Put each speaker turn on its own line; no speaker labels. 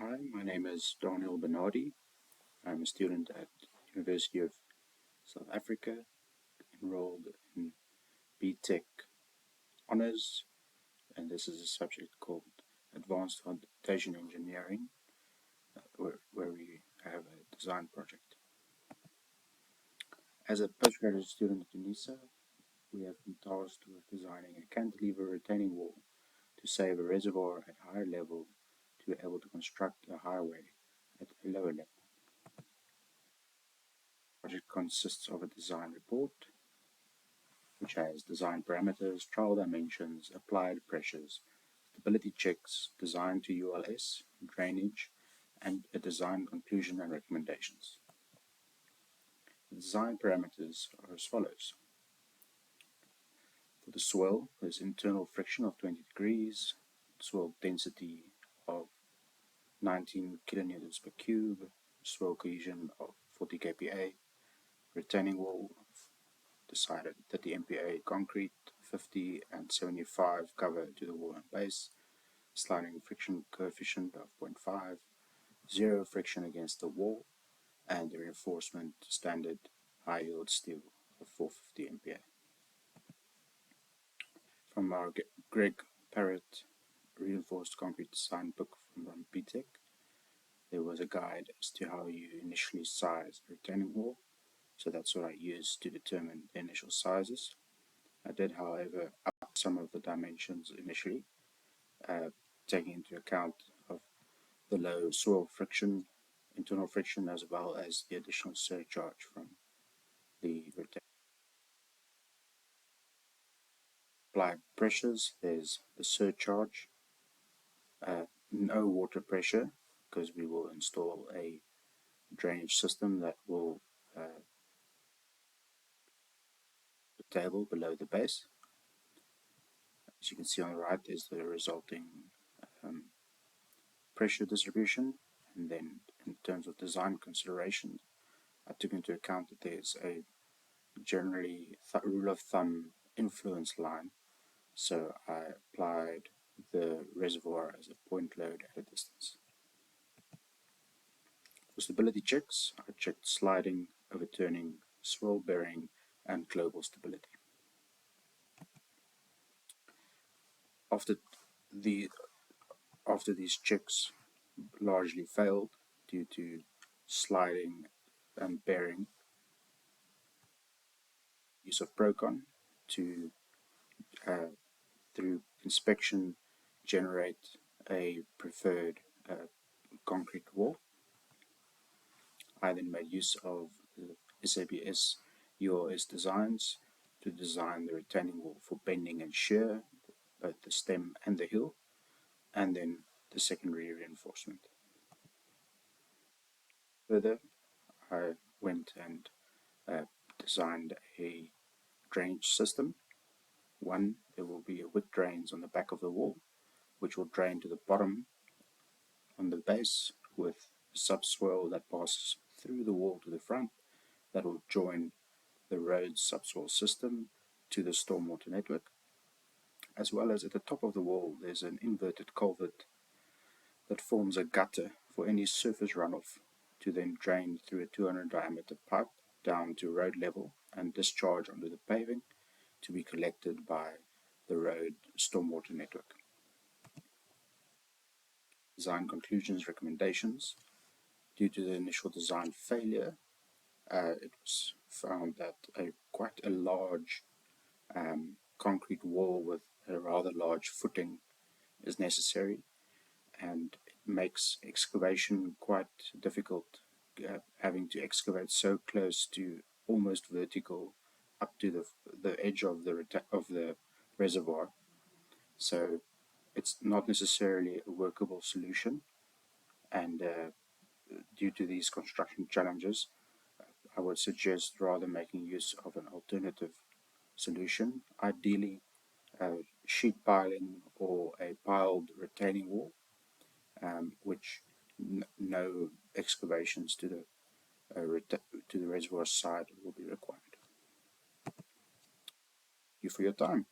Hi, my name is A Benade. I'm a student at University of South Africa, enrolled in BTech Honours, and this is a subject called Advanced Foundation Engineering, where we have a design project. As a postgraduate student at UNISA, we have been tasked with designing a cantilever retaining wall to save a reservoir at higher level to be able to construct a highway at a lower level. The project consists of a design report, which has design parameters, trial dimensions, applied pressures, stability checks, design to ULS, drainage, and a design conclusion and recommendations. The design parameters are as follows. For the swell, there's internal friction of 20 degrees, swell density of 19 kilonewtons per cube, swell cohesion of 40 kPa, retaining wall decided 30 MPa concrete, 50 and 75 cover to the wall and base, sliding friction coefficient of 0.5, zero friction against the wall, and the reinforcement standard high yield steel of 450 MPa. From our Greg Parrott reinforced concrete design book from BTech, there was a guide as to how you initially size a retaining wall, so that's what I used to determine the initial sizes. I did, however, up some of the dimensions initially, taking into account of the low soil friction, internal friction, as well as the additional surcharge from the applied pressures. There's the surcharge, no water pressure, because we will install a drainage system that will the table below the base. As you can see on the right is the resulting pressure distribution, and then in terms of design considerations, I took into account that there's a generally rule of thumb influence line, so I applied the reservoir as a point load at a distance. For stability checks, I checked sliding, overturning, swell bearing, and global stability. After these checks largely failed due to sliding and bearing, use of Procon to through inspection generate a preferred concrete wall. I then made use of the SABS ULS designs to design the retaining wall for bending and shear, both the stem and the hill, and then the secondary reinforcement. Further, I went and designed a drainage system. One, there will be wick drains on the back of the wall, which will drain to the bottom on the base with subsoil that passes through the wall to the front that will join the road subsoil system to the stormwater network. As well as at the top of the wall, there's an inverted culvert that forms a gutter for any surface runoff to then drain through a 200 diameter pipe down to road level and discharge onto the paving to be collected by the road stormwater network. Design conclusions, recommendations. Due to the initial design failure, it was found that quite a large concrete wall with a rather large footing is necessary, and it makes excavation quite difficult, having to excavate so close to almost vertical up to the edge of the reservoir. So it's not necessarily a workable solution, and due to these construction challenges, I would suggest rather making use of an alternative solution, ideally sheet piling or a piled retaining wall, which no excavations to the reservoir side will be required. Thank you for your time.